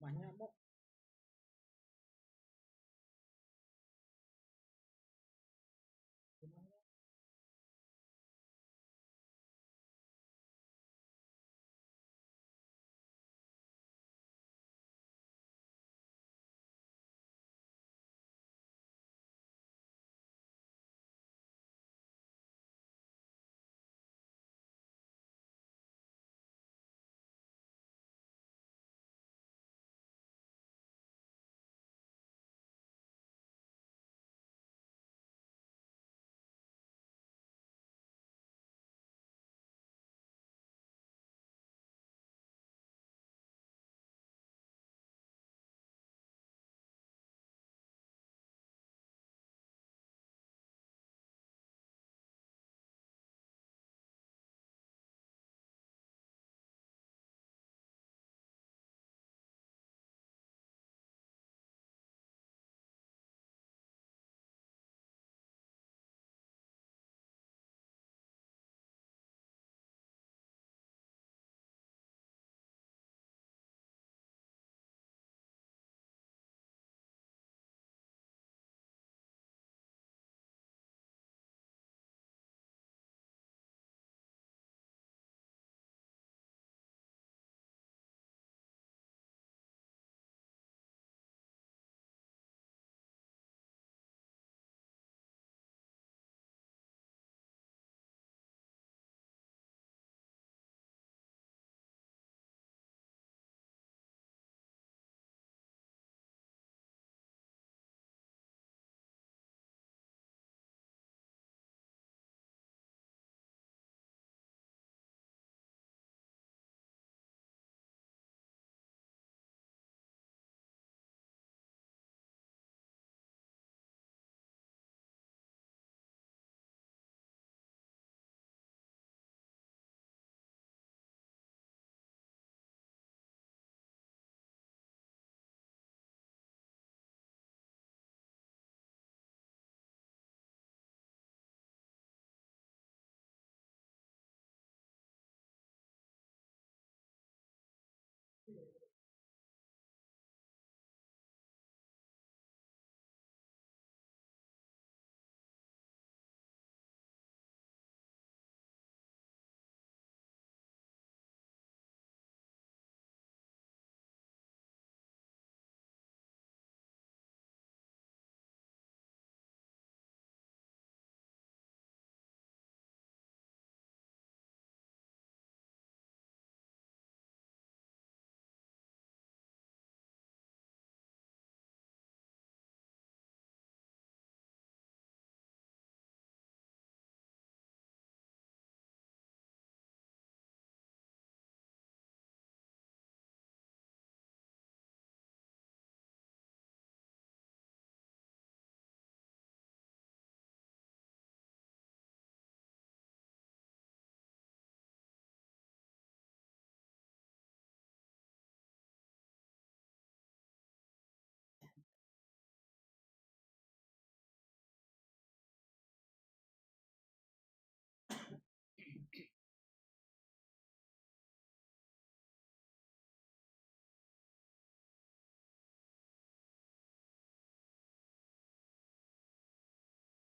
Banyak, Mbak. Gimana?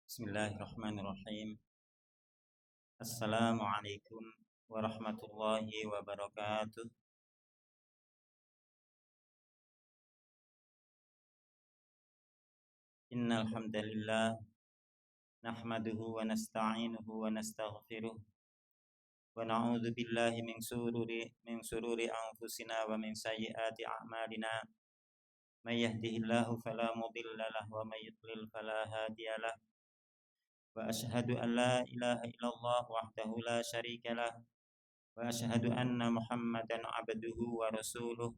Bismillahirrahmanirrahim. Assalamualaikum warahmatullahi wabarakatuh. Innal hamdalillah nahmaduhu wa nasta'inuhu wa nastaghfiruh wa na'udzu billahi min sururi anfusina wa min sayyiati a'malina. May yahdihillahu fala mudilla lahu wa may yudlil fala hadiyalah. Wa asyhadu an la ilaha illallah wahdahu la syarika lah wa asyhadu anna Muhammadan abduhu wa rasuluh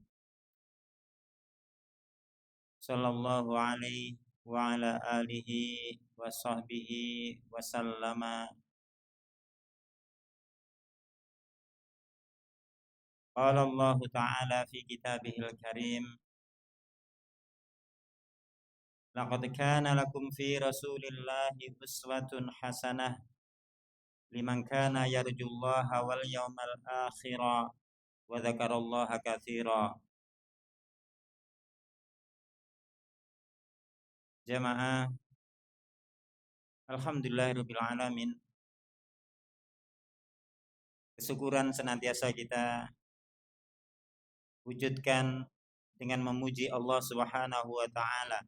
sallallahu alaihi wa ala alihi wa sahbihi wa sallama. Qala Allah Ta'ala fi kitabihil karim, laqad kana lakum fi rasulillahi uswatun hasanah liman kana yarjullaha wal yawmal akhira wa dzakarallaha katsira. Jamaah, alhamdulillahirabbil alamin. Kesyukuran senantiasa kita wujudkan dengan memuji Allah Subhanahu wa taala,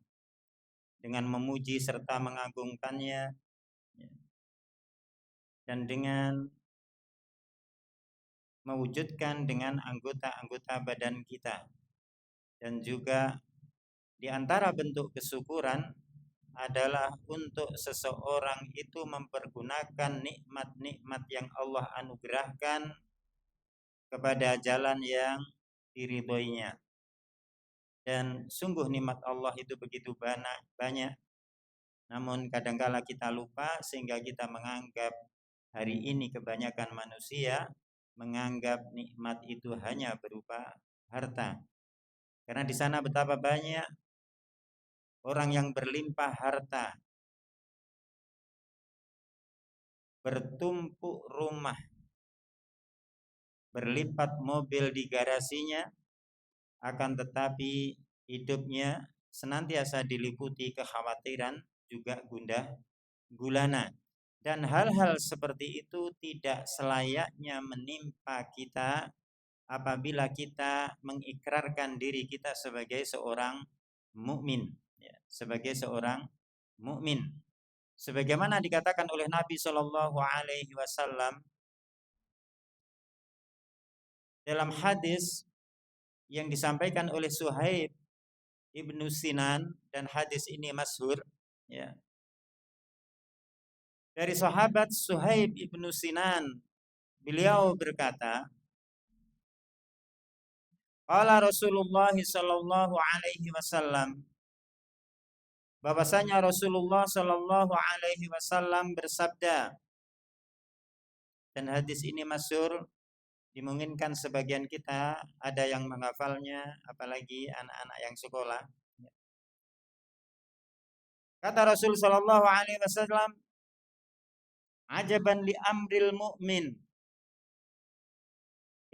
dengan memuji serta mengagungkannya, dan dengan mewujudkan dengan anggota-anggota badan kita. Dan juga di antara bentuk kesyukuran adalah untuk seseorang itu mempergunakan nikmat-nikmat yang Allah anugerahkan kepada jalan yang diridhoinya. Dan sungguh nikmat Allah itu begitu banyak, namun kadangkala kita lupa sehingga kita menganggap hari ini kebanyakan manusia menganggap nikmat itu hanya berupa harta. Karena di sana betapa banyak orang yang berlimpah harta, bertumpuk rumah, berlipat mobil di garasinya, akan tetapi hidupnya senantiasa diliputi kekhawatiran, juga gundah gulana. Dan hal-hal seperti itu tidak selayaknya menimpa kita apabila kita mengikrarkan diri kita sebagai seorang mukmin, ya, sebagai seorang mukmin. Sebagaimana dikatakan oleh Nabi Shallallahu Alaihi Wasallam dalam hadis yang disampaikan oleh Suhaib ibnu Sinan, dan hadis ini masyhur, ya, dari sahabat Suhaib ibnu Sinan, beliau berkata, qala Rasulullah sallallahu alaihi wasallam, bahwasanya Rasulullah sallallahu alaihi wasallam bersabda, dan hadis ini masyhur, dimungkinkan sebagian kita ada yang menghafalnya, apalagi anak-anak yang sekolah. Kata Rasul sallallahu alaihi wasallam, ajaban li amril mu'min,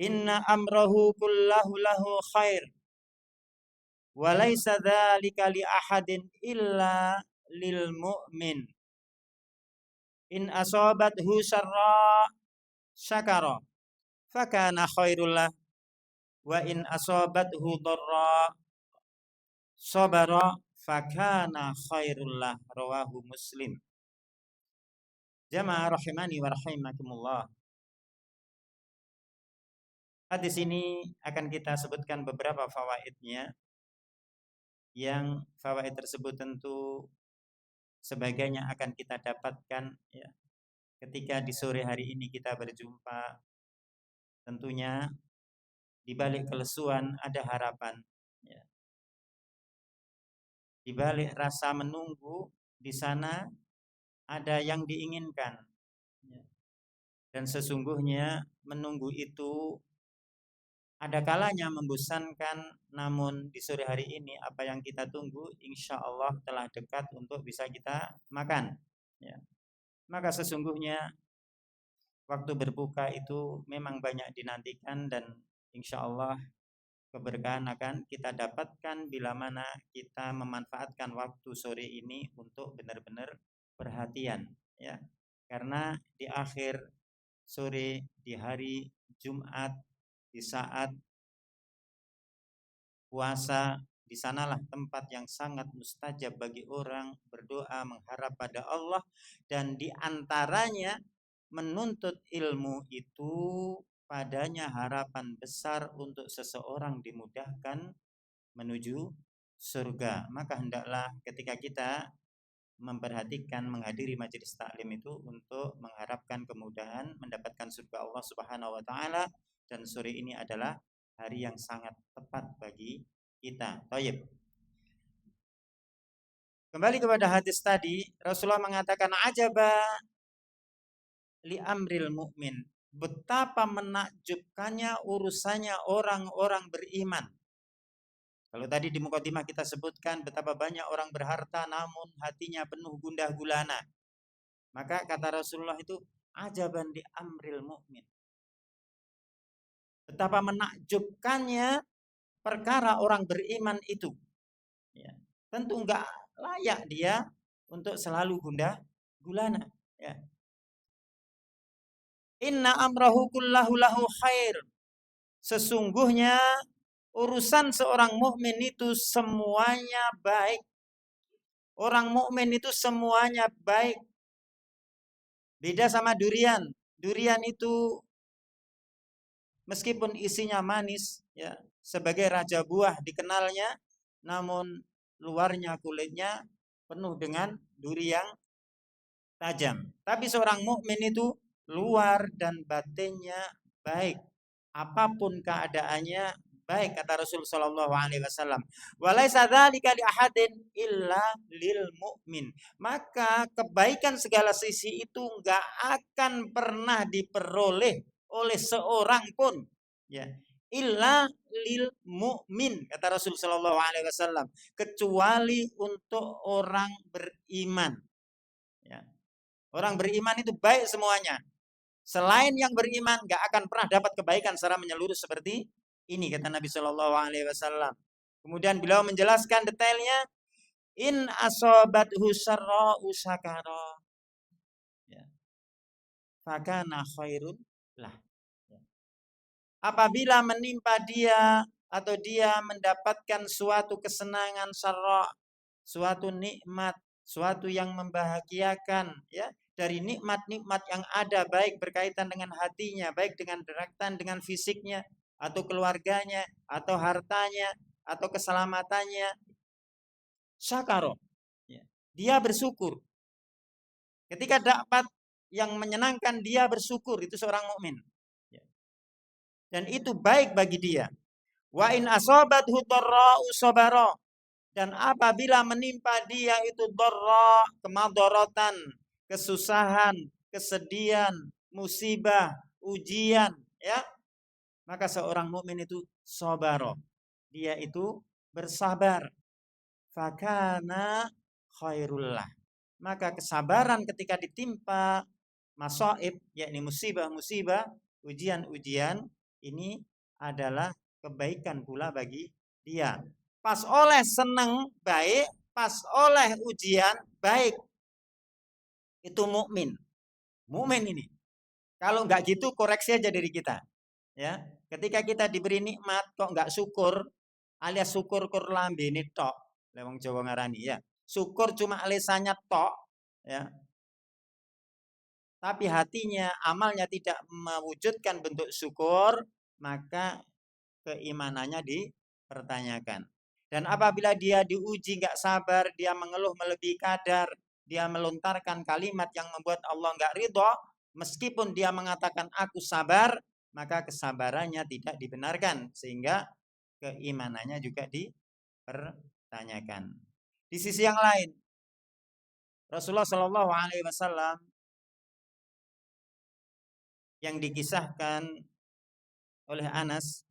inna amrahu kullahu lahu khair, wa laisa dzalika li ahadin illa lil mu'min. In asabathu syarra syakara fakana khairul lah, wa in asabathu dharra sabara fakana khairul lah. Rawahu Muslim. Jamaah rahimani wa rahimakumullah. Hadis ini akan kita sebutkan beberapa fawaidnya, yang fawaid tersebut tentu sebagainya akan kita dapatkan, ya, ketika di sore hari ini kita berjumpa. Tentunya di balik kelesuan ada harapan, ya. Di balik rasa menunggu, di sana ada yang diinginkan, ya. Dan sesungguhnya menunggu itu ada kalanya membosankan, namun di sore hari ini apa yang kita tunggu insya Allah telah dekat untuk bisa kita makan, ya. Maka sesungguhnya waktu berbuka itu memang banyak dinantikan, dan insya Allah keberkahan akan kita dapatkan bila mana kita memanfaatkan waktu sore ini untuk benar-benar perhatian, ya. Karena di akhir sore, di hari Jumat, di saat puasa, di sanalah tempat yang sangat mustajab bagi orang berdoa mengharap pada Allah, dan di antaranya menuntut ilmu itu padanya harapan besar untuk seseorang dimudahkan menuju surga. Maka hendaklah ketika kita memperhatikan menghadiri majelis taklim itu untuk mengharapkan kemudahan mendapatkan surga Allah Subhanahu wa taala, dan sore ini adalah hari yang sangat tepat bagi kita. Thayyib. Kembali kepada hadis tadi, Rasulullah mengatakan ajaba li amril mu'min. Betapa menakjubkannya urusannya orang-orang beriman. Kalau tadi di mukadimah kita sebutkan betapa banyak orang berharta namun hatinya penuh gundah gulana. Maka kata Rasulullah itu ajaban di amril mu'min. Betapa menakjubkannya perkara orang beriman itu. Ya. Tentu enggak layak dia untuk selalu gundah gulana. Ya. Inna amrahu kullahu lahu khair. Sesungguhnya urusan seorang mukmin itu semuanya baik. Orang mukmin itu semuanya baik. Beda sama durian. Durian itu meskipun isinya manis, ya, sebagai raja buah dikenalnya, namun luarnya kulitnya penuh dengan duri yang tajam. Tapi seorang mukmin itu luar dan batinnya baik. Apapun keadaannya baik, kata Rasul sallallahu alaihi wasallam. Walaisa dzalika li ahadin illa lil mukmin. Maka kebaikan segala sisi itu enggak akan pernah diperoleh oleh seorang pun, ya, illa lil mukmin, kata Rasul sallallahu alaihi wasallam, kecuali untuk orang beriman, ya. Orang beriman itu baik semuanya. Selain yang beriman gak akan pernah dapat kebaikan secara menyeluruh seperti ini, kata Nabi Shallallahu Alaihi Wasallam. Kemudian beliau menjelaskan detailnya, in asobathu syarra'u syakara, ya, fakana khairun lah. Ya. Apabila menimpa dia atau dia mendapatkan suatu kesenangan syarra', suatu nikmat, suatu yang membahagiakan, ya, dari nikmat-nikmat yang ada, baik berkaitan dengan hatinya, baik dengan berkaitan dengan fisiknya, atau keluarganya, atau hartanya, atau keselamatannya, syakaro, ya, dia bersyukur. Ketika dapat yang menyenangkan, dia bersyukur. Itu seorang mukmin, ya. Dan itu baik bagi dia. Wa in asobathu dharra'u sabara. Dan apabila menimpa dia itu dharra, kemadharatan, kesusahan, kesedihan, musibah, ujian, ya, maka seorang mukmin itu sabara. Dia itu bersabar. Fakana khairullah. Maka kesabaran ketika ditimpa masaib, yakni musibah-musibah, ujian-ujian, ini adalah kebaikan pula bagi dia. Pas oleh seneng baik, pas oleh ujian baik. Itu mukmin. Mukmin ini. Kalau nggak gitu, koreksi aja diri kita. Ya, ketika kita diberi nikmat kok nggak syukur, alias syukur kur lambene tok, lewong Jawa ngarani, ya. Syukur cuma lesannya tok, ya. Tapi hatinya, amalnya tidak mewujudkan bentuk syukur, maka keimanannya dipertanyakan. Dan apabila dia diuji nggak sabar, dia mengeluh melebihi kadar, dia melontarkan kalimat yang membuat Allah nggak ridho, meskipun dia mengatakan aku sabar, maka kesabarannya tidak dibenarkan, sehingga keimanannya juga dipertanyakan. Di sisi yang lain, Rasulullah Shallallahu Alaihi Wasallam yang dikisahkan oleh Anas,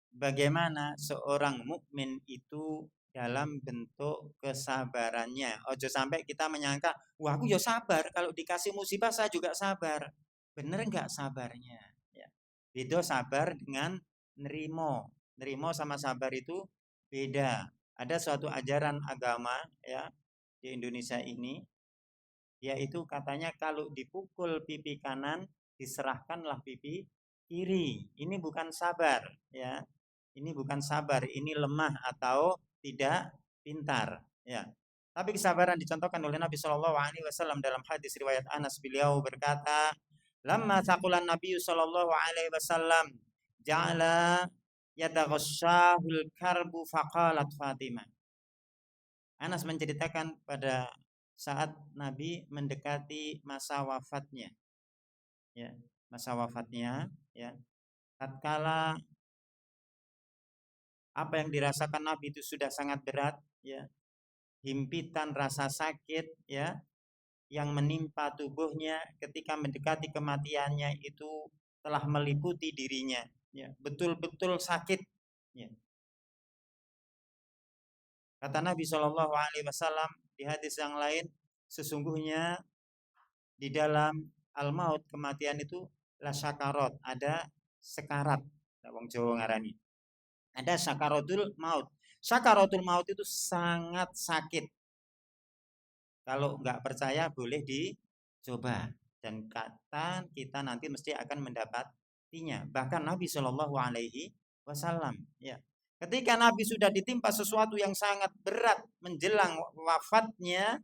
bagaimana seorang mukmin itu dalam bentuk kesabarannya. Ojo sampai kita menyangka, wah aku ya sabar, kalau dikasih musibah saya juga sabar. Bener nggak sabarnya? Ya. Beda sabar dengan nerimo. Nerimo sama sabar itu beda. Ada suatu ajaran agama, ya, di Indonesia ini, yaitu katanya kalau dipukul pipi kanan, diserahkanlah pipi kiri. Ini bukan sabar, ya. Ini bukan sabar, ini lemah atau tidak pintar, ya. Tapi kesabaran dicontohkan oleh Nabi Shallallahu Alaihi Wasallam dalam hadis riwayat Anas, beliau berkata, "Lamma saqulan Nabi Shallallahu Alaihi Wasallam, ja'ala yataghashahul karbu faqalat Fatimah." Anas menceritakan pada saat Nabi mendekati masa wafatnya, ya, masa wafatnya, ya, tatkala apa yang dirasakan Nabi itu sudah sangat berat, ya, himpitan rasa sakit, ya, yang menimpa tubuhnya ketika mendekati kematiannya itu telah meliputi dirinya, ya, betul-betul sakit, ya. Kata Nabi Shallallahu Alaihi Wasallam di hadis yang lain, sesungguhnya di dalam al-maut, kematian itu, la syakarot, ada sekarat, wong Jawa ngarani. Ada sakaratul maut. Sakaratul maut itu sangat sakit. Kalau nggak percaya boleh dicoba. Dan kata kita nanti mesti akan mendapatinya. Bahkan Nabi Shallallahu Alaihi Wasallam, ya, ketika Nabi sudah ditimpa sesuatu yang sangat berat menjelang wafatnya,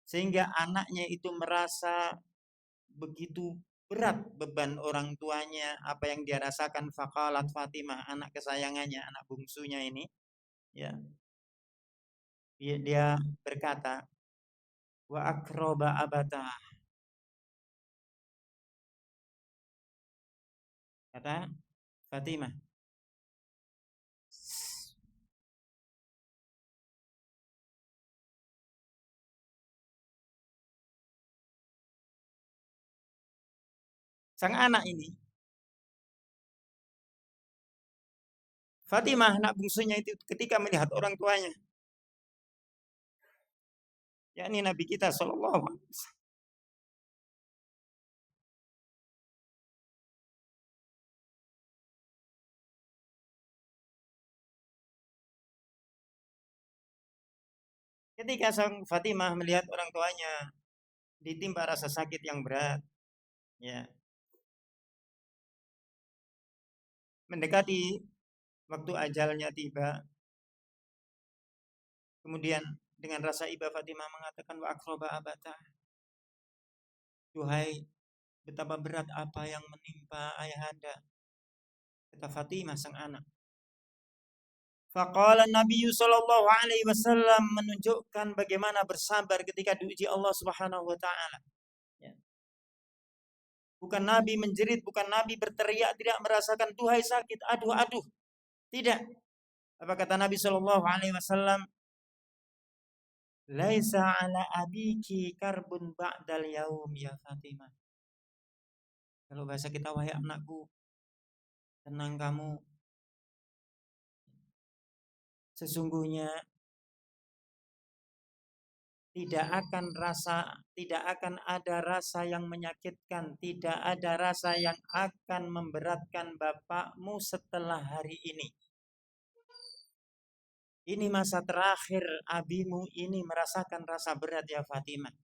sehingga anaknya itu merasa begitu berat beban orang tuanya, apa yang dia rasakan. Faqalat Fatimah, anak kesayangannya, anak bungsunya ini, ya, dia berkata, wa akroba abata, kata Fatimah, sang anak ini, Fatimah anak bungsunya itu, ketika melihat orang tuanya, yakni Nabi kita Shallallahu Alaihi Wasallam, ketika sang Fatimah melihat orang tuanya ditimpa rasa sakit yang berat, ya, mendekati waktu ajalnya tiba, kemudian dengan rasa iba Fatimah mengatakan, wa akroba abata, duhai, betapa berat apa yang menimpa ayahanda, kata Fatimah sang anak. Faqala Nabi sallallahu alaihi wasallam, menunjukkan bagaimana bersabar ketika diuji Allah Subhanahu wa taala. Ya. Bukan Nabi menjerit, bukan Nabi berteriak, tidak merasakan duhai sakit, aduh aduh. Tidak. Apa kata Nabi sallallahu alaihi wasallam? Laisa ala abiki karbun ba'dal yaum ya Fatimah. Kalau bahasa kita, wahai anakku, tenang kamu. Sesungguhnya tidak akan ada rasa yang menyakitkan, tidak ada rasa yang akan memberatkan bapakmu setelah hari ini. Ini masa terakhir abimu ini merasakan rasa berat ya Fatimah.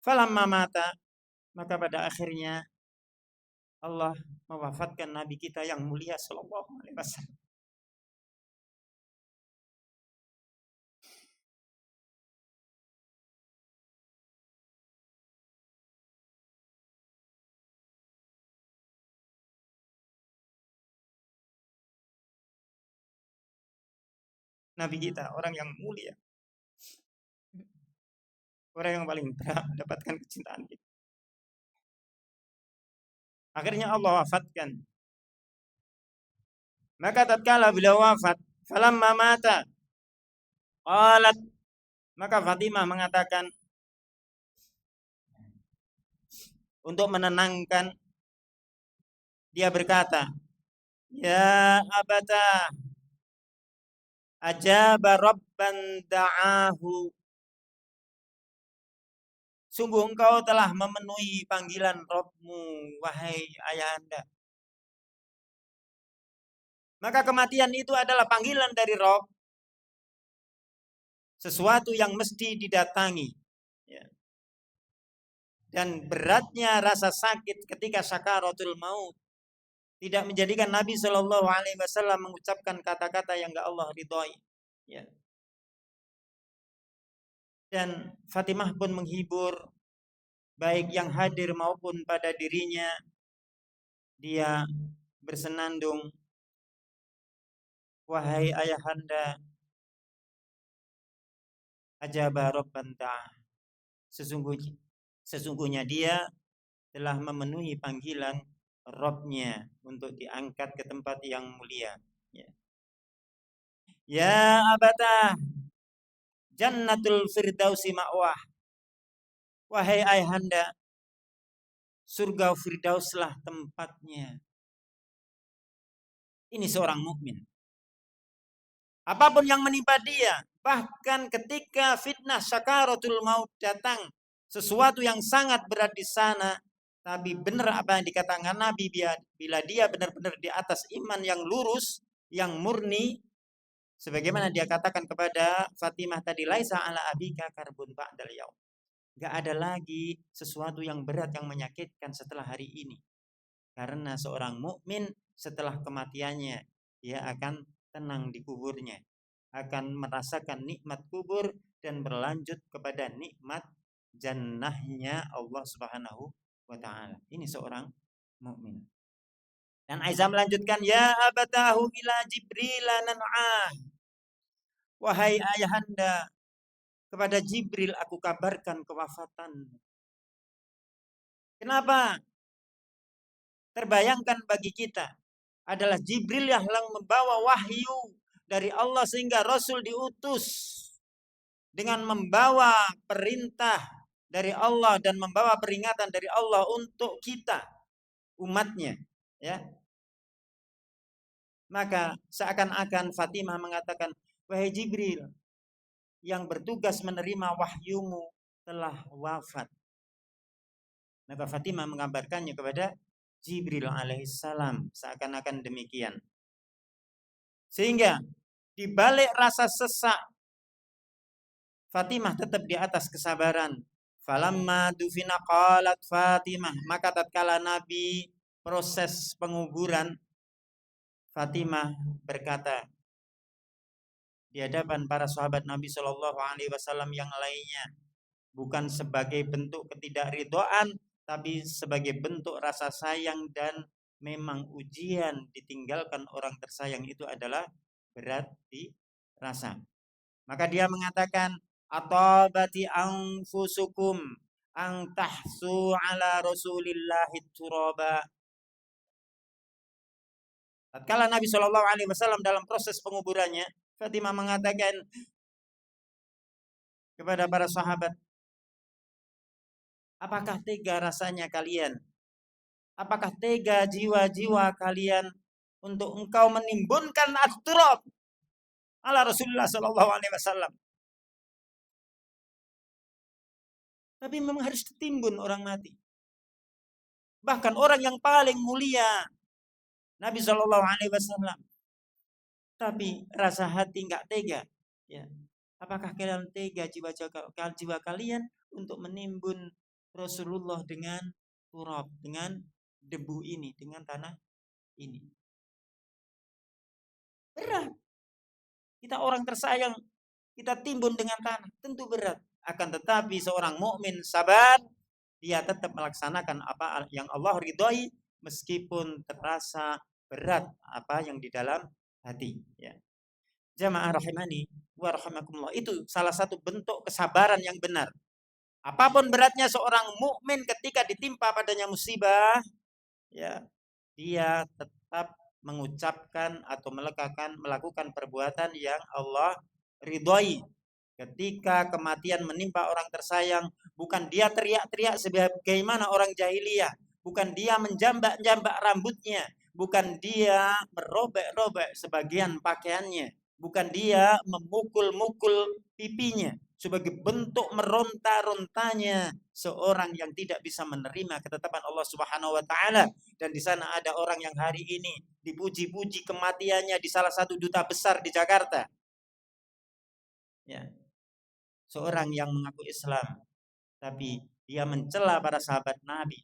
Falamma mata, maka pada akhirnya Allah mewafatkan Nabi kita yang mulia Sallallahu Alaihi Wasallam. Nabi kita orang yang mulia, orang yang paling berhak mendapatkan kecintaan kita. Akhirnya Allah wafatkan. Maka tatkala beliau wafat, falamma mata, qalat, maka Fatimah mengatakan untuk menenangkan, dia berkata, ya abata, ajaba rabban da'ahu. Sungguh engkau telah memenuhi panggilan Rabbmu, wahai ayahanda. Maka kematian itu adalah panggilan dari Rabb, sesuatu yang mesti didatangi. Ya. Dan beratnya rasa sakit ketika sakaratul maut tidak menjadikan Nabi Shallallahu Alaihi Wasallam mengucapkan kata-kata yang gak Allah ridhoi. Ya. Dan Fatimah pun menghibur baik yang hadir maupun pada dirinya. Dia bersenandung, wahai ayahanda, ajaba rabban ta'ah. Sesungguhnya dia telah memenuhi panggilan Rabbnya untuk diangkat ke tempat yang mulia. Ya, ya abata, jannatul firdausi ma'wah. Wahai ayahanda, surga firdauslah tempatnya. Ini seorang mukmin. Apapun yang menimpa dia, bahkan ketika fitnah sakaratul maut datang, sesuatu yang sangat berat di sana, Tapi benar apa yang dikatakan Nabi, bila dia benar-benar di atas iman yang lurus, yang murni, sebagaimana dia katakan kepada Fatimah tadi, laisa ala abika karbun ba'dal yaum. Gak ada lagi sesuatu yang berat yang menyakitkan setelah hari ini. Karena seorang mukmin setelah kematiannya, dia akan tenang di kuburnya, akan merasakan nikmat kubur dan berlanjut kepada nikmat jannahnya Allah Subhanahu wa taala. Ini seorang mukmin. Dan Aisyah melanjutkan, ya abatahu ila Jibril nan'ah. Wahai ayahanda, kepada Jibril aku kabarkan kewafatan. Kenapa? Terbayangkan bagi kita adalah Jibril yang membawa wahyu dari Allah sehingga Rasul diutus dengan membawa perintah dari Allah dan membawa peringatan dari Allah untuk kita, umatnya, ya. Maka seakan-akan Fatimah mengatakan, wahai Jibril, yang bertugas menerima wahyumu telah wafat. Maka Fatimah mengabarkannya kepada Jibril alaihissalam, seakan-akan demikian. Sehingga di balik rasa sesak, Fatimah tetap di atas kesabaran. Falamma dufina qalat Fatimah, maka tatkala Nabi proses penguburan, Fatimah berkata di hadapan para sahabat Nabi Shallallahu Alaihi Wasallam yang lainnya, bukan sebagai bentuk ketidakridhaan, tapi sebagai bentuk rasa sayang, dan memang ujian ditinggalkan orang tersayang itu adalah berat dirasa. Maka dia mengatakan, atabati anfusukum ang tahsu ala rasulillahi turaba. Tatkala Nabi Shallallahu Alaihi Wasallam dalam proses penguburannya, Fatimah mengatakan kepada para sahabat, apakah tega rasanya kalian? Apakah tega jiwa-jiwa kalian untuk engkau menimbunkan at-turab ala Rasulullah Shallallahu Alaihi Wasallam? Tapi memang harus ditimbun orang mati. Bahkan orang yang paling mulia, Nabi Shallallahu Alaihi Wasallam. Tapi rasa hati nggak tega. Ya. Apakah kalian tega jiwa kalian untuk menimbun Rasulullah dengan turab, dengan debu ini, dengan tanah ini? Berat. Kita orang tersayang, kita timbun dengan tanah, tentu berat. Akan tetapi seorang mukmin sabar, dia tetap melaksanakan apa yang Allah ridhoi meskipun terasa berat apa yang di dalam hati, ya. Jamaah rahimani wa rahimakumullah, itu salah satu bentuk kesabaran yang benar. Apapun beratnya seorang mukmin ketika ditimpa padanya musibah, ya, dia tetap mengucapkan atau melakukan perbuatan yang Allah ridhoi. Ketika kematian menimpa orang tersayang, bukan dia teriak-teriak sebagaimana orang jahiliyah, bukan dia menjambak-jambak rambutnya, bukan dia merobek-robek sebagian pakaiannya, bukan dia memukul-mukul pipinya sebagai bentuk meronta-rontanya seorang yang tidak bisa menerima ketetapan Allah Subhanahu wa taala. Dan di sana ada orang yang hari ini dipuji-puji kematiannya di salah satu duta besar di Jakarta. Ya. Seorang yang mengaku Islam, tapi dia mencela para sahabat Nabi,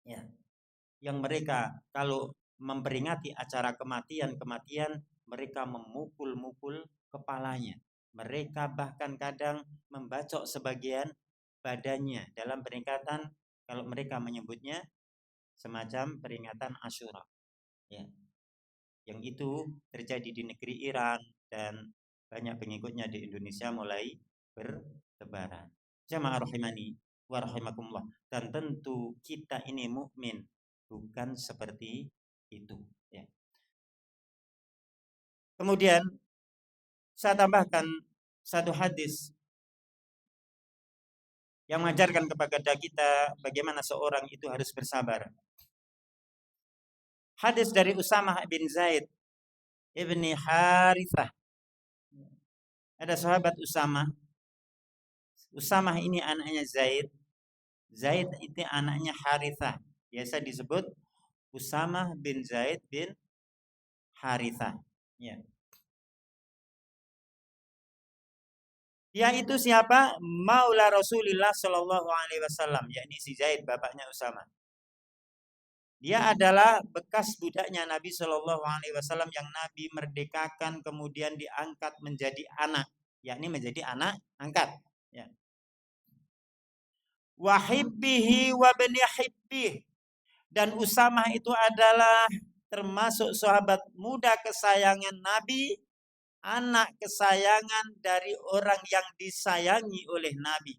ya, yang mereka kalau memperingati acara kematian mereka memukul-mukul kepalanya, mereka bahkan kadang membacok sebagian badannya dalam peringatan, kalau mereka menyebutnya semacam peringatan Asyura, ya, yang itu terjadi di negeri Iran dan banyak pengikutnya di Indonesia mulai bertebaran. Jamaah rahimani wa rahimakumullah. Dan tentu kita ini mukmin, bukan seperti itu, ya. Kemudian saya tambahkan satu hadis yang mengajarkan kepada kita bagaimana seorang itu harus bersabar. Hadis dari Usamah bin Zaid ibni Harithah. Ada sahabat Usamah. Usamah ini anaknya Zaid. Zaid itu anaknya Harithah. Biasa disebut Usamah bin Zaid bin Harithah. Ya. Dia itu siapa? Maula Rasulullah Shallallahu Alaihi Wasallam, yakni si Zaid, bapaknya Usama. Dia adalah bekas budaknya Nabi Shallallahu Alaihi Wasallam yang Nabi merdekakan kemudian diangkat menjadi anak, yakni menjadi anak angkat. Ya. Wahibbihi wa bani hibbih, dan Usamah itu adalah termasuk sahabat muda kesayangan Nabi, anak kesayangan dari orang yang disayangi oleh Nabi.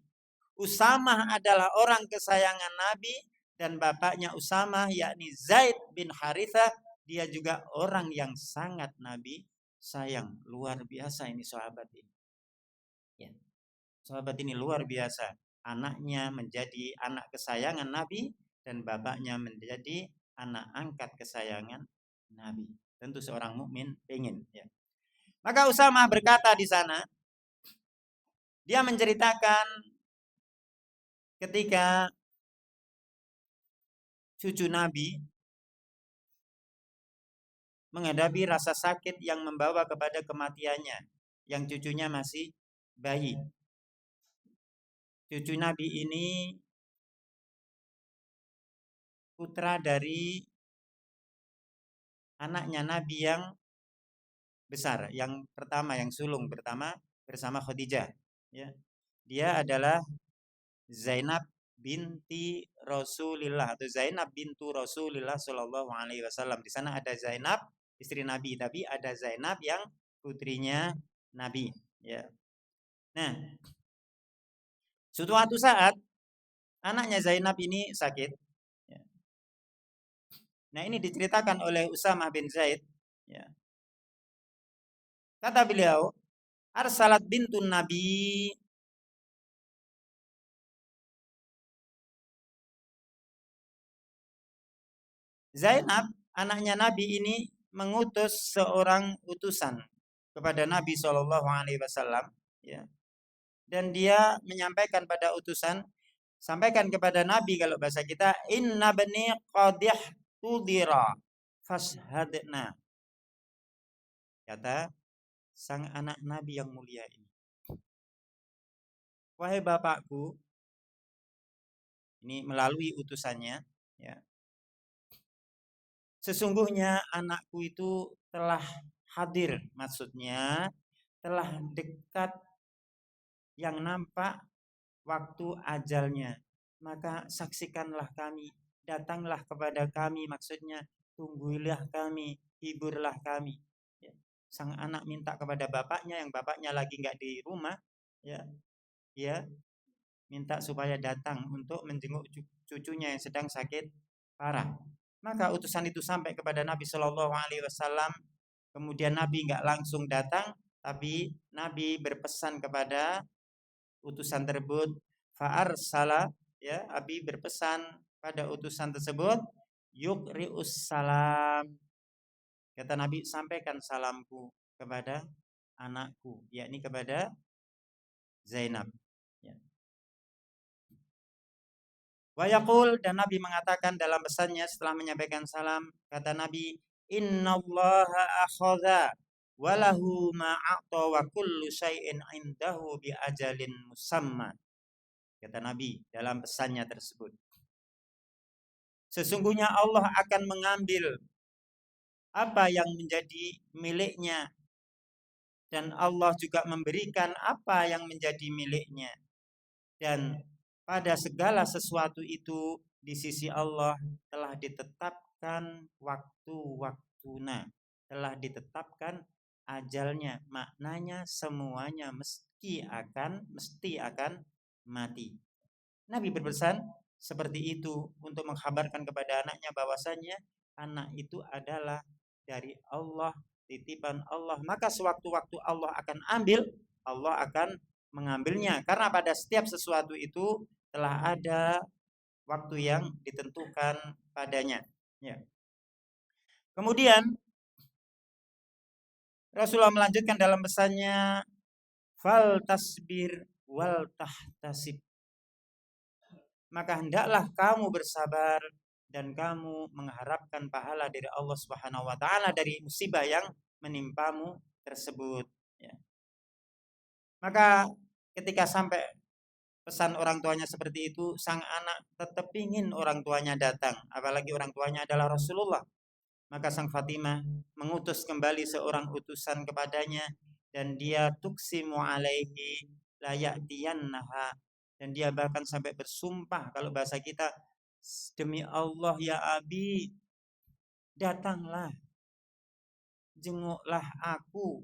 Usamah adalah orang kesayangan Nabi dan bapaknya Usamah yakni Zaid bin Harithah, dia juga orang yang sangat Nabi sayang. Luar biasa ini sahabat ini. Ya. Sahabat ini luar biasa. Anaknya menjadi anak kesayangan Nabi dan bapaknya menjadi anak angkat kesayangan Nabi. Tentu seorang mukmin ingin. Ya. Maka Usamah berkata di sana, dia menceritakan ketika cucu Nabi menghadapi rasa sakit yang membawa kepada kematiannya, yang cucunya masih bayi. Cucu Nabi ini putra dari anaknya Nabi yang besar, yang pertama, yang sulung pertama bersama Khadijah. Ya. Dia adalah Zainab binti Rasulillah atau Zainab bintu Rasulillah Shallallahu Alaihi Wasallam. Di sana ada Zainab istri Nabi, tapi ada Zainab yang putrinya Nabi. Ya. Nah, suatu saat anaknya Zainab ini sakit. Ya. Nah, ini diceritakan oleh Usamah bin Zaid. Ya. Kata beliau, Arsalat bintun Nabi, Zainab, anaknya Nabi ini mengutus seorang utusan kepada Nabi Shallallahu Alaihi Wasallam, ya. Dan dia menyampaikan pada utusan, sampaikan kepada Nabi kalau bahasa kita, inna bani qadih tudira fashhadna. Kata sang anak Nabi yang mulia ini, wahai bapakku, ini melalui utusannya, ya. Sesungguhnya anakku itu telah hadir, maksudnya telah dekat yang nampak waktu ajalnya. Maka saksikanlah kami, datanglah kepada kami, maksudnya tungguilah kami, hiburlah kami. Ya. Sang anak minta kepada bapaknya, yang bapaknya lagi nggak di rumah, ya, dia minta supaya datang untuk menjenguk cucunya yang sedang sakit parah. Maka utusan itu sampai kepada Nabi Shallallahu Alaihi Wasallam. Kemudian Nabi nggak langsung datang, tapi Nabi berpesan kepada utusan tersebut. Fa'arsala, ya, Nabi berpesan pada utusan tersebut, yukrius salam. Kata Nabi, sampaikan salamku kepada anakku, yakni kepada Zainab. Ya. Wa yaqul, dan Nabi mengatakan dalam pesannya setelah menyampaikan salam, kata Nabi, innallaha akhadha walahu ma'a'ta wa kullu syai'in indahu bi ajalin musamma. Kata Nabi dalam pesannya tersebut, sesungguhnya Allah akan mengambil apa yang menjadi miliknya, dan Allah juga memberikan apa yang menjadi miliknya. Dan pada segala sesuatu itu di sisi Allah telah ditetapkan waktu-waktuna, telah ditetapkan ajalnya. Maknanya semuanya mesti akan mati. Nabi berpesan seperti itu untuk mengkhabarkan kepada anaknya bahwasanya anak itu adalah dari Allah, titipan Allah. Maka sewaktu-waktu Allah akan ambil, Allah akan mengambilnya, karena pada setiap sesuatu itu telah ada waktu yang ditentukan padanya. Ya. Kemudian Rasulullah melanjutkan dalam pesannya, fal tasbir wal tahtasib. maka hendaklah kamu bersabar dan kamu mengharapkan pahala dari Allah Subhanahu wa taala dari musibah yang menimpamu tersebut, ya. Maka ketika sampai pesan orang tuanya seperti itu, sang anak tetap ingin orang tuanya datang, apalagi orang tuanya adalah Rasulullah. Maka sang Fatimah mengutus kembali seorang utusan kepadanya, dan dia tuksimu alaihi la ya'tiyannaha, dan dia bahkan sampai bersumpah, kalau bahasa kita, demi Allah ya Abi, datanglah, jenguklah aku.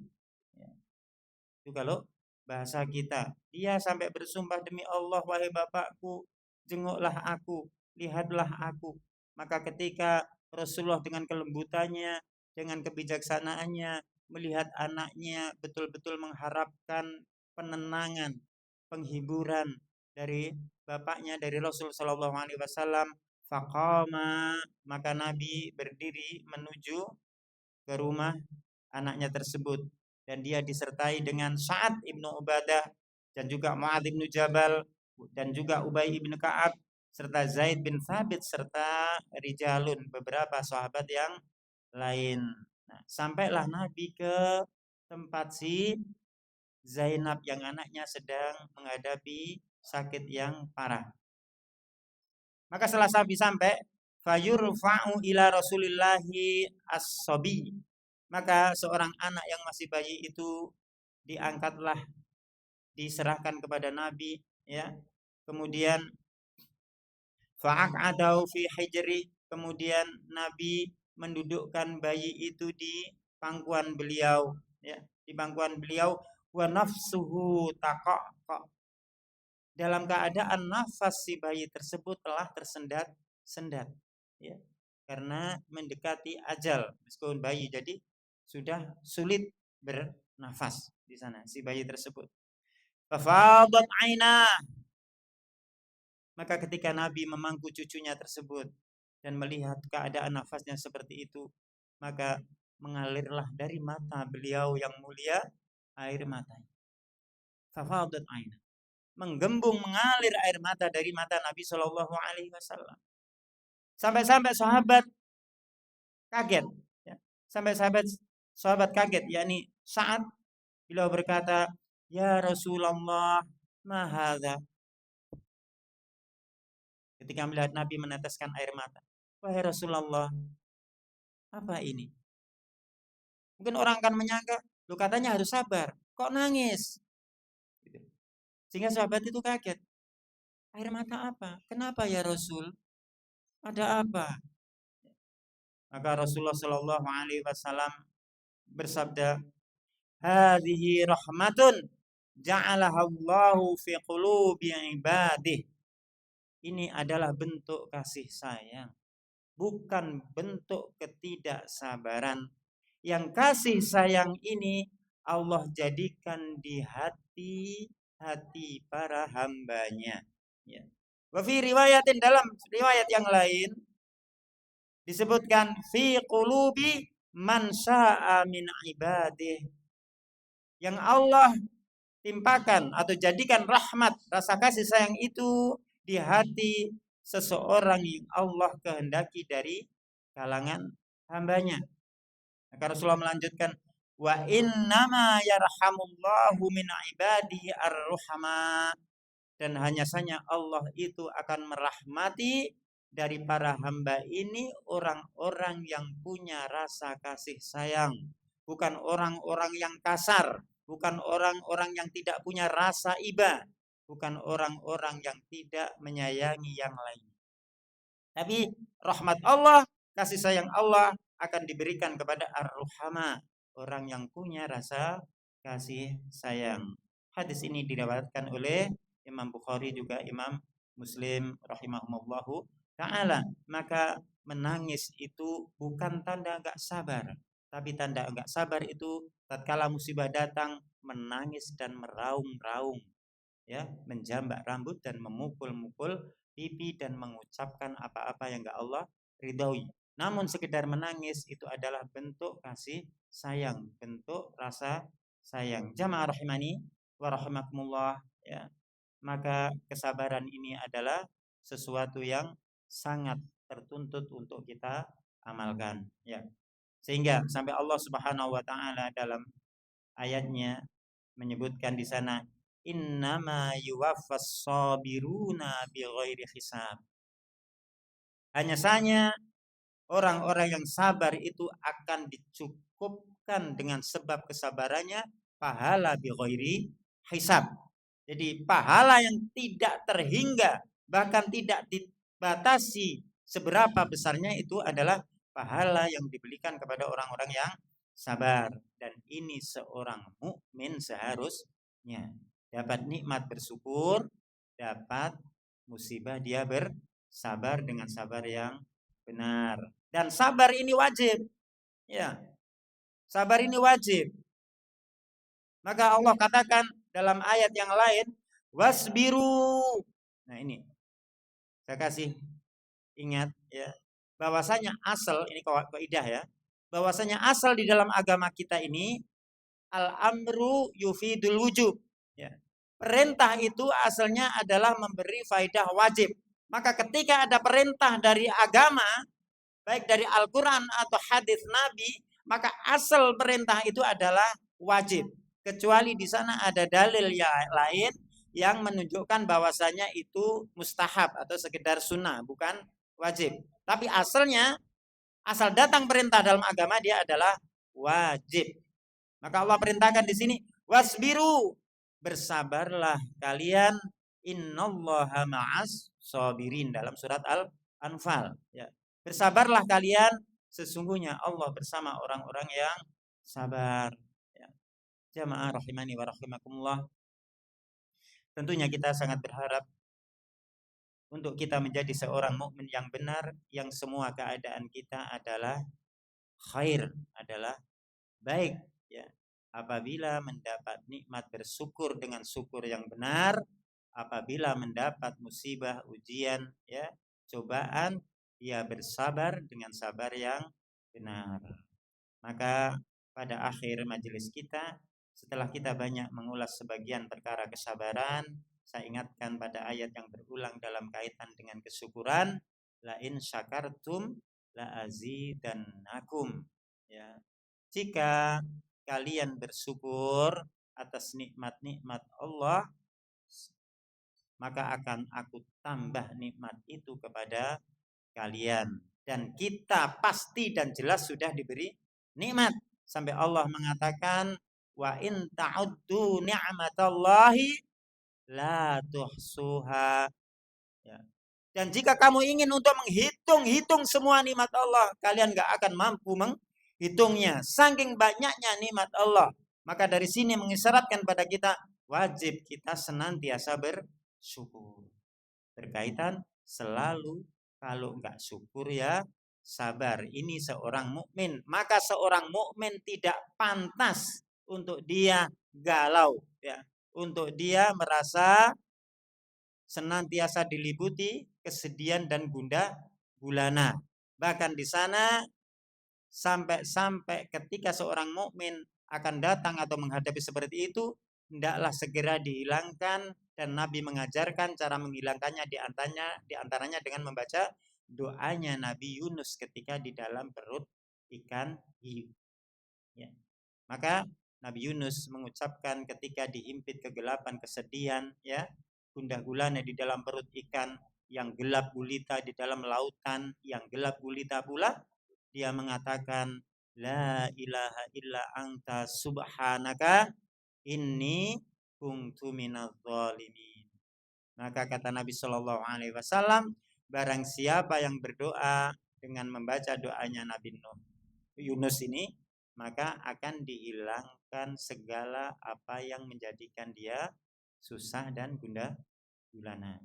Itu kalau bahasa kita. Dia sampai bersumpah, demi Allah wahai bapakku, jenguklah aku, lihatlah aku. Maka ketika Rasulullah dengan kelembutannya, dengan kebijaksanaannya melihat anaknya betul-betul mengharapkan penenangan, penghiburan dari bapaknya, dari Rasul Shallallahu Alaihi Wasallam, faqama, maka Nabi berdiri menuju ke rumah anaknya tersebut, dan dia disertai dengan Sa'ad ibnu Ubadah dan juga Mu'adz ibnu Jabal dan juga Ubay ibnu Ka'ab serta Zaid bin Thabit serta rijalun, beberapa sahabat yang lain. Nah, sampailah Nabi ke tempat si Zainab yang anaknya sedang menghadapi sakit yang parah. Maka setelah sampai fayurfa'u ila Rasulillahi as-sabi, maka seorang anak yang masih bayi itu diangkatlah, diserahkan kepada Nabi, ya. Kemudian fa'aqadahu fi hijri, kemudian Nabi mendudukkan bayi itu di pangkuan beliau, ya, di pangkuan beliau, wa nafsuhu taqaqa, dalam keadaan nafas si bayi tersebut telah tersendat-sendat, ya, karena mendekati ajal meskipun bayi, jadi sudah sulit bernafas di sana si bayi tersebut. Fafadat aina, maka ketika Nabi memangku cucunya tersebut dan melihat keadaan nafasnya seperti itu, maka mengalirlah dari mata beliau yang mulia air matanya. Fafadat aina, menggembung, mengalir air mata dari mata Nabi Shallallahu Alaihi Wasallam. Sampai-sampai sahabat kaget, ya. Sampai sahabat kaget, yakni saat beliau berkata, ya Rasulullah, mahadha. Ketika melihat Nabi meneteskan air mata, wahai Rasulullah, apa ini? Mungkin orang akan menyangka, lu katanya harus sabar, kok nangis? Sehingga sahabat itu kaget. Air mata apa? Kenapa ya Rasul? Ada apa? Maka Rasulullah Shallallahu Alaihi Wasallam bersabda, hadhihi rahmatun ja'alahallahu fi qulubi ibadih. Ini adalah bentuk kasih sayang, bukan bentuk ketidaksabaran. Yang kasih sayang ini Allah jadikan di hati para hambanya, ya. Wa fi riwayatin, dalam riwayat yang lain disebutkan fi qulubi man syaa min ibadih, yang Allah timpakan atau jadikan rahmat, rasa kasih sayang itu di hati seseorang yang Allah kehendaki dari kalangan hambanya. Maka Rasulullah melanjutkan, wa innama yarhamullahu min ibadihi ar-ruhama, dan hanya saja Allah itu akan merahmati dari para hamba ini orang-orang yang punya rasa kasih sayang, bukan orang-orang yang kasar, bukan orang-orang yang tidak punya rasa iba, bukan orang-orang yang tidak menyayangi yang lain. Tapi rahmat Allah, kasih sayang Allah akan diberikan kepada ar-ruhama, orang yang punya rasa kasih sayang. Hadis ini diriwayatkan oleh Imam Bukhari juga Imam Muslim rahimahumullahu ta'ala. Maka menangis itu bukan tanda enggak sabar, tapi tanda enggak sabar itu tatkala musibah datang menangis dan meraung-raung, ya, menjambak rambut dan memukul-mukul pipi dan mengucapkan apa-apa yang enggak Allah ridhoi. Namun sekedar menangis itu adalah bentuk kasih sayang, bentuk rasa sayang. Jamaah rahimani wa rahimakumullah, ya. Maka kesabaran ini adalah sesuatu yang sangat tertuntut untuk kita amalkan, ya. Sehingga sampai Allah Subhanahu wa taala dalam ayatnya menyebutkan di sana, innama yuwaffas sabiruna bighairi hisab. Hanya saja orang-orang yang sabar itu akan dicukupkan dengan sebab kesabarannya pahala bighairi hisab. Jadi pahala yang tidak terhingga, bahkan tidak dibatasi seberapa besarnya, itu adalah pahala yang diberikan kepada orang-orang yang sabar. Dan ini seorang mukmin seharusnya dapat nikmat bersyukur, dapat musibah dia bersabar dengan sabar yang benar. Dan sabar ini wajib. Ya, sabar ini wajib. Maka Allah katakan dalam ayat yang lain, wasbiru. Nah ini, saya kasih ingat ya, bahwasanya asal, ini kaidah ya, bahwasanya asal di dalam agama kita ini, al-amru yufidul wujub. Ya. Perintah itu asalnya adalah memberi faidah wajib. Maka ketika ada perintah dari agama, baik dari Al-Quran atau hadis Nabi, maka asal perintah itu adalah wajib. Kecuali di sana ada dalil yang lain yang menunjukkan bahwasanya itu mustahab atau sekedar sunnah, bukan wajib. Tapi asalnya, asal datang perintah dalam agama, dia adalah wajib. Maka Allah perintahkan di sini, wasbiru, bersabarlah kalian, innallaha ma'as sabirin, dalam surat Al-Anfal. Ya. Bersabarlah kalian, sesungguhnya Allah bersama orang-orang yang sabar. Ya. Jamaah rahimani wa rahimakumullah. Tentunya kita sangat berharap untuk kita menjadi seorang mukmin yang benar, yang semua keadaan kita adalah khair, adalah baik, ya. Apabila mendapat nikmat bersyukur dengan syukur yang benar, apabila mendapat musibah, ujian, ya, cobaan, dia bersabar dengan sabar yang benar. Maka pada akhir majelis kita, setelah kita banyak mengulas sebagian perkara kesabaran, saya ingatkan pada ayat yang berulang dalam kaitan dengan kesyukuran, la in syakartum la azidannakum, ya. Jika kalian bersyukur atas nikmat-nikmat Allah, maka akan aku tambah nikmat itu kepada kalian. Dan kita pasti dan jelas sudah diberi nikmat. Sampai Allah mengatakan, wa in ta'uddu ni'matallahi la tuhsuha. Ya. Dan jika kamu ingin untuk menghitung semua nikmat Allah, kalian gak akan mampu menghitungnya. Saking banyaknya nikmat Allah. Maka dari sini mengisyaratkan pada kita, wajib kita senantiasa bersyukur. Berkaitan selalu, kalau nggak syukur ya sabar. Ini seorang mukmin. Maka seorang mukmin tidak pantas untuk dia galau, ya, untuk dia merasa senantiasa diliputi kesedihan dan gundah gulana. Bahkan di sana sampai ketika seorang mukmin akan datang atau menghadapi seperti itu, hendaklah segera dihilangkan, dan Nabi mengajarkan cara menghilangkannya di antaranya dengan membaca doanya Nabi Yunus ketika di dalam perut ikan hiu. Ya. Maka Nabi Yunus mengucapkan ketika dihimpit kegelapan, kesedihan, ya, gundah gulana di dalam perut ikan yang gelap gulita, di dalam lautan yang gelap gulita pula, dia mengatakan, la ilaha illa anta subhanaka inni kuntu minadz zalimin. Maka kata Nabi Shallallahu alaihi wasallam, barang siapa yang berdoa dengan membaca doanya Nabi Yunus ini, maka akan dihilangkan segala apa yang menjadikan dia susah dan gundah gulana.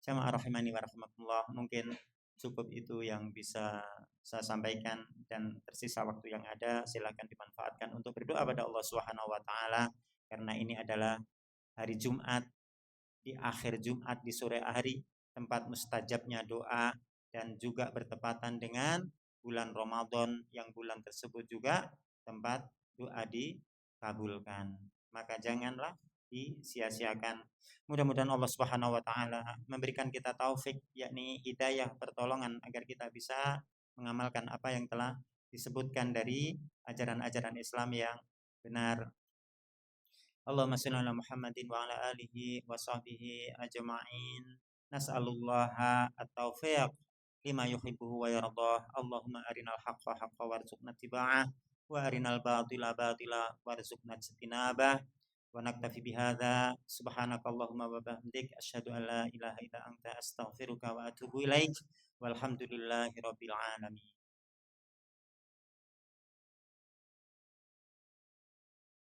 Jamaah rahimani wa rahimakumullah, mungkin cukup itu yang bisa saya sampaikan, dan tersisa waktu yang ada silakan dimanfaatkan untuk berdoa pada Allah Subhanahu wa taala, karena ini adalah hari Jumat, di akhir Jumat di sore hari, tempat mustajabnya doa, dan juga bertepatan dengan bulan Ramadan, yang bulan tersebut juga tempat doa dikabulkan. Maka janganlah disia-siakan. Mudah-mudahan Allah Subhanahu wa taala memberikan kita taufik, yakni hidayah, pertolongan agar kita bisa mengamalkan apa yang telah disebutkan dari ajaran-ajaran Islam yang benar. Allahumma shalli ala Muhammadin wa ala alihi wa sahbihi ajma'in. Nas'alullaha at-taufiq lima yuhibbuhu wa yardah. Allahumma arinal haqqa haqqa warzuqna tiba'ah wa arinal batila batila warzuqna ijtinabah. Wa naktafi bihadza subhanakallahumma wa bihamdik asyhadu an la ilaha illa anta astaghfiruka wa atubu ilaik. Walhamdulillahi rabbil alamin.